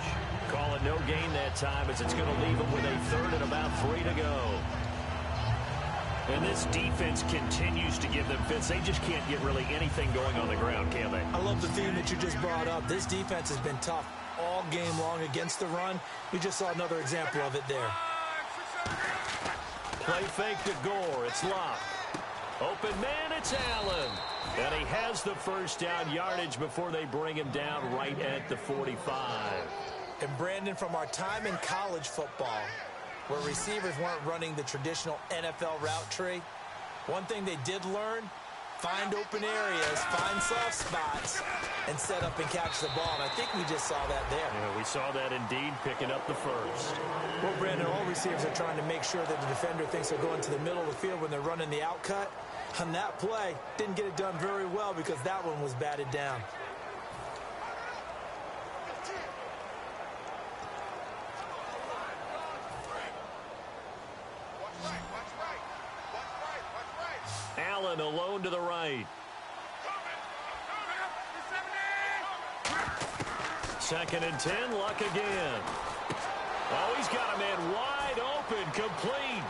Call it no gain that time as it's going to leave him with a 3rd and about 3 to go. And this defense continues to give them fits. They just can't get really anything going on the ground, can they? I love the theme that you just brought up. This defense has been tough all game long against the run. We just saw another example of it there. Play fake to Gore. It's Locke. Open man, it's Allen. And he has the 1st down yardage before they bring him down right at the 45. And Brandon, from our time in college football, where receivers weren't running the traditional NFL route tree, One thing they did learn, find open areas, find soft spots, and set up and catch the ball. And I think we just saw that there. Yeah, we saw that indeed, picking up the first. Well, Brandon, all receivers are trying to make sure that the defender thinks they're going to the middle of the field when they're running the out cut. On that play, didn't get it done very well because that one was batted down. Allen alone to the right. Second and 10, Luck again. Oh, he's got a man wide open, complete.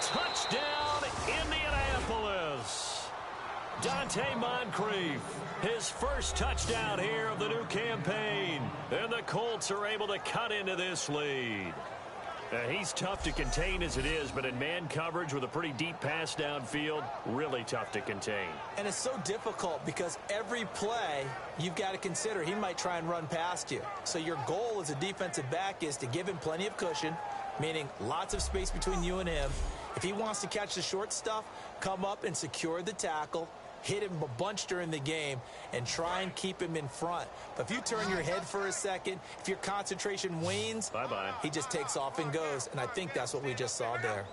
Touchdown, Indianapolis. Dante Moncrief, his first touchdown here of the new campaign. And the Colts are able to cut into this lead. He's tough to contain as it is, but in man coverage with a pretty deep pass downfield, really tough to contain. And it's so difficult because every play you've got to consider he might try and run past you. So your goal as a defensive back is to give him plenty of cushion, meaning lots of space between you and him. If he wants to catch the short stuff, come up and secure the tackle, hit him a bunch during the game, and try and keep him in front. But if you turn your head for a second, if your concentration wanes, bye-bye. He just takes off and goes, and I think that's what we just saw there.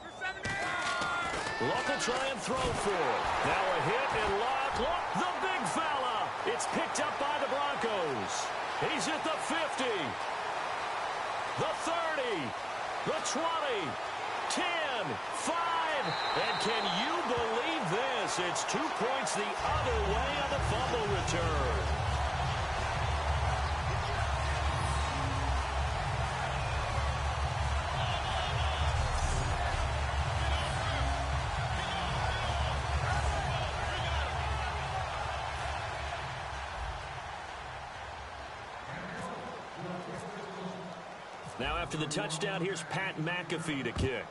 Luck will try and throw for it. Now a hit and Luck. Look, the big fella. It's picked up by the Broncos. He's at the 50, the 30, the 20, 10, 5, and can you believe this? It's 2 points the other way on the fumble return. Now after the touchdown, here's Pat McAfee to kick.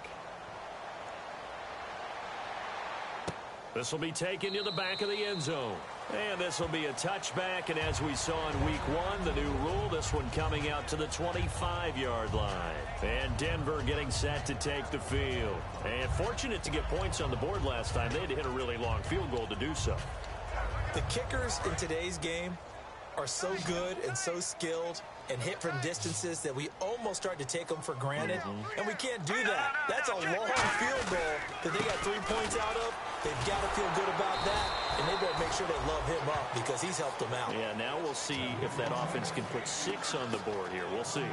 This will be taken to the back of the end zone. And this will be a touchback, and as we saw in week 1, the new rule, this one coming out to the 25-yard line. And Denver getting set to take the field. And fortunate to get points on the board last time. They had to hit a really long field goal to do so. The kickers in today's game are so good and so skilled and hit from distances that we almost start to take them for granted. And we can't do that. That's a long field goal that they got 3 points out of. They've got to feel good about that, and they better make sure they love him up because he's helped them out. Yeah, now we'll see if that offense can put 6 on the board here. We'll see.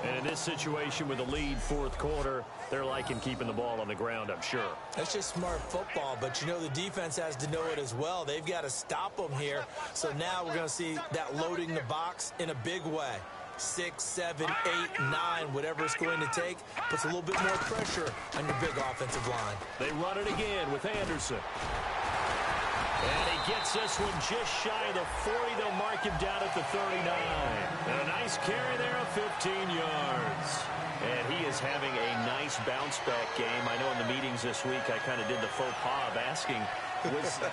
And in this situation with a lead fourth quarter, they're liking keeping the ball on the ground, I'm sure. That's just smart football, but you know the defense has to know it as well. They've got to stop them here. So now we're going to see that loading the box in a big way. 6, 7, 8, 9, whatever it's going to take, puts a little bit more pressure on your big offensive line. They run it again with Anderson. And he gets this one just shy of the 40. They'll mark him down at the 39. And a nice carry there of 15 yards. And he is having a nice bounce-back game. I know in the meetings this week I kind of did the faux pas of asking,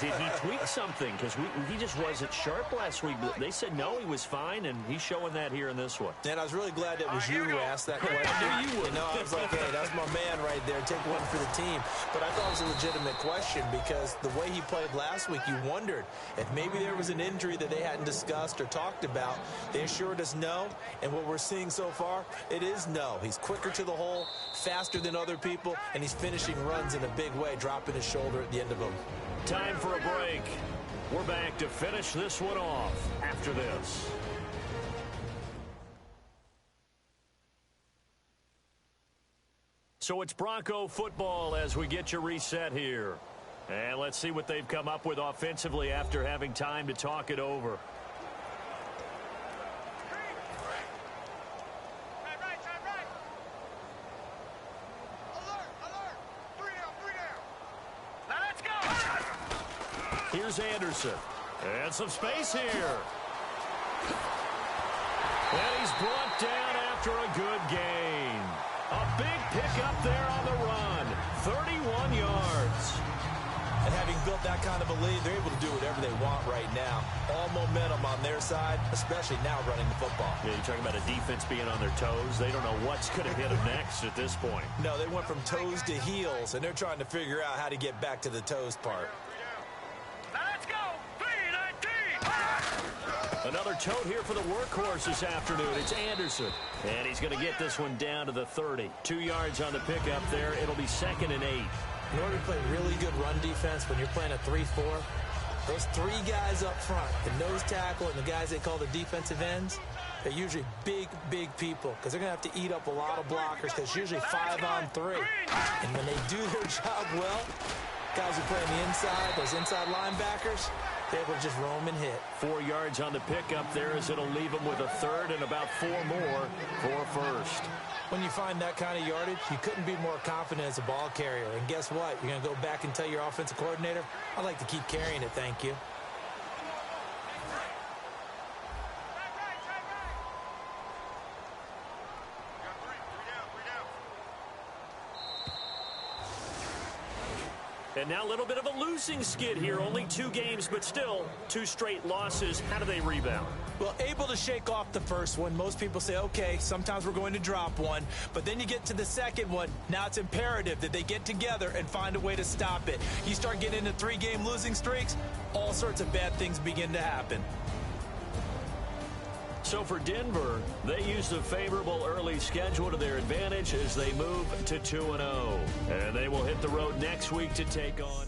did he tweak something? Because he just wasn't sharp last week. They said no, he was fine, and he's showing that here in this one. And I was really glad it was you who asked that question. I knew you would. You know, I was like, hey, that's my man right there. Take one for the team. But I thought it was a legitimate question because the way he played last week, you wondered if maybe there was an injury that they hadn't discussed or talked about. They assured us no, and what we're seeing so far, it is no. He's quicker to the hole, faster than other people, and he's finishing runs in a big way, dropping his shoulder at the end of them. Time for a break. We're back to finish this one off after this. So it's Bronco football as we get you reset here. And let's see what they've come up with offensively after having time to talk it over. Here's Anderson. And some space here. And he's brought down after a good gain. A big pickup there on the run. 31 yards. And having built that kind of a lead, they're able to do whatever they want right now. All momentum on their side, especially now running the football. Yeah, you're talking about a defense being on their toes. They don't know what's going to hit them next at this point. No, they went from toes to heels, and they're trying to figure out how to get back to the toes part. Let's go! Another tote here for the workhorse this afternoon. It's Anderson. And he's going to get this one down to the 30. 2 yards on the pickup there. It'll be 2nd and 8. In order to play really good run defense when you're playing a 3-4, those 3 guys up front, the nose tackle and the guys they call the defensive ends, they're usually big, big people because they're going to have to eat up a lot of blockers because it's usually 5 on 3. And when they do their job well, guys who play on the inside, those inside linebackers, they're able to just roam and hit. 4 yards on the pickup there as it'll leave them with a 3rd and about 4 more for 1st. When you find that kind of yardage, you couldn't be more confident as a ball carrier. And guess what? You're going to go back and tell your offensive coordinator, I'd like to keep carrying it, thank you. And now a little bit of a losing skid here. Only 2 games, but still 2 straight losses. How do they rebound? Well, able to shake off the first one. Most people say, okay, sometimes we're going to drop one. But then you get to the second one. Now it's imperative that they get together and find a way to stop it. You start getting into 3-game losing streaks, all sorts of bad things begin to happen. So for Denver, they used a favorable early schedule to their advantage as they move to 2-0. And they will hit the road next week to take on...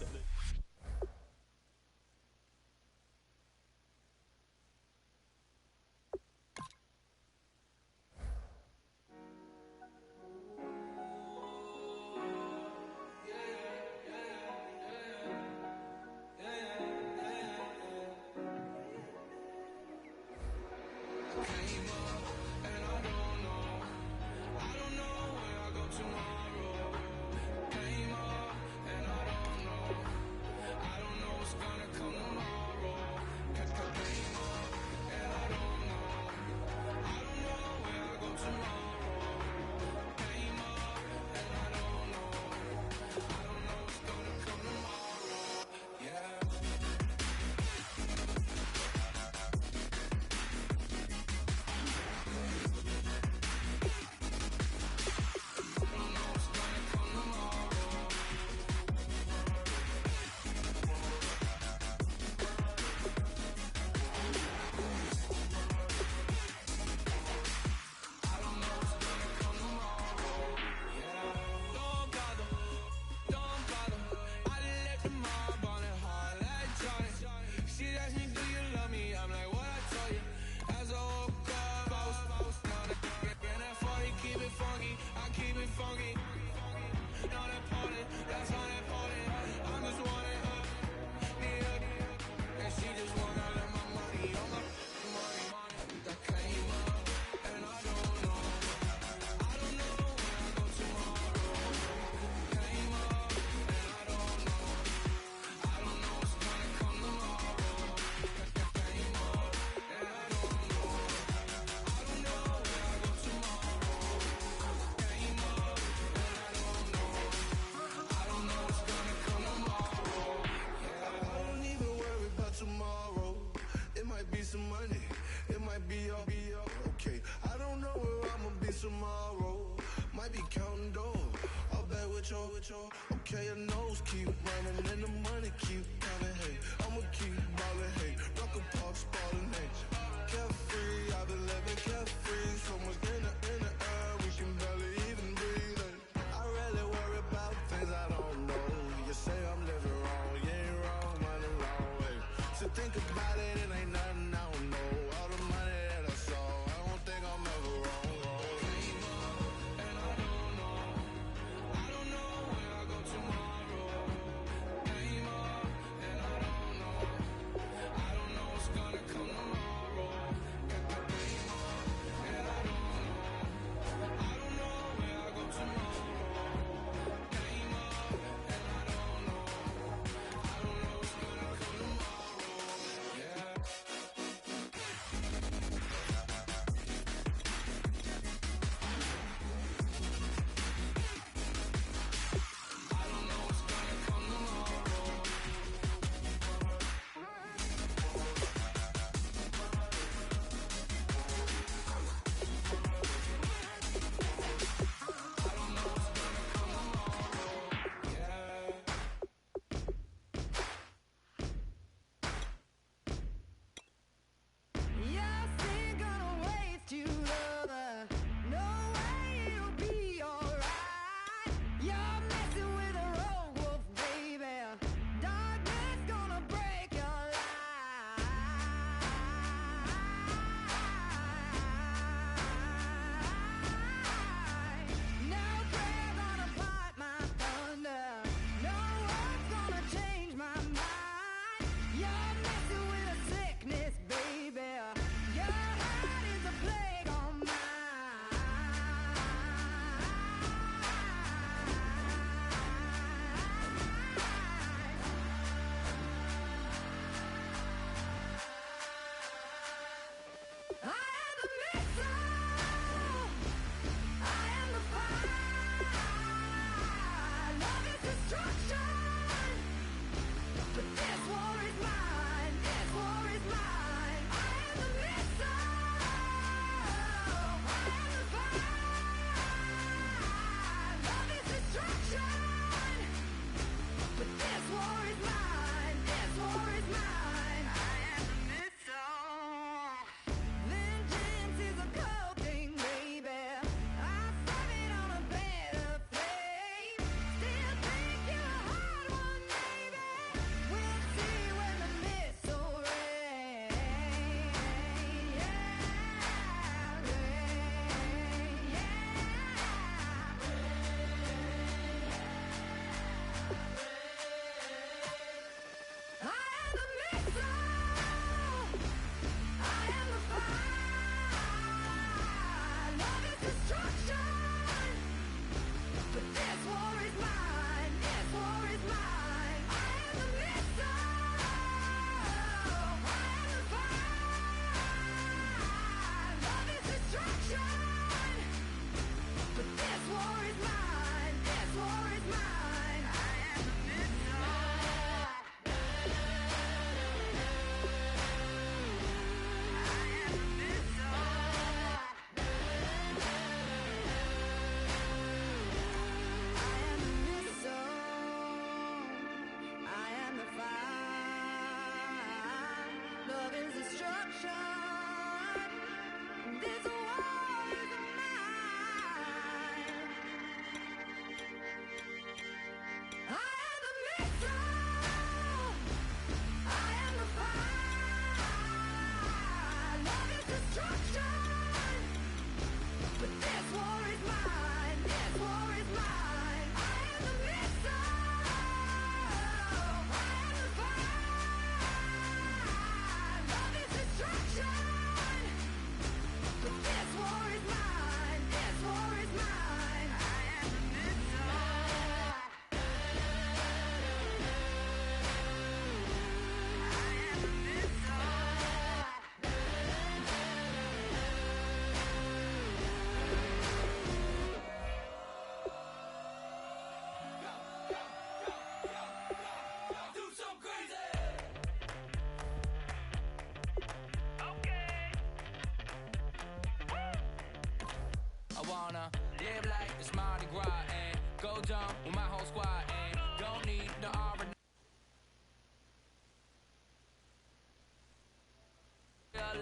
Okay, your nose keep running and the money keep coming. Hey, I'ma keep ballin'. Hey, rock a park spallin'. Hey, carefree, I've been living carefree. So much in the air, we can barely even breathe. Hey, I really worry about things I don't know. You say I'm living wrong, you ain't wrong, money long way. So think about it, it ain't nothing I don't know. All the money that I saw, I don't think I'm ever wrong. Come on.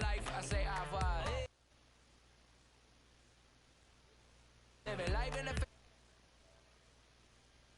Life, I say I vibe. Living life in the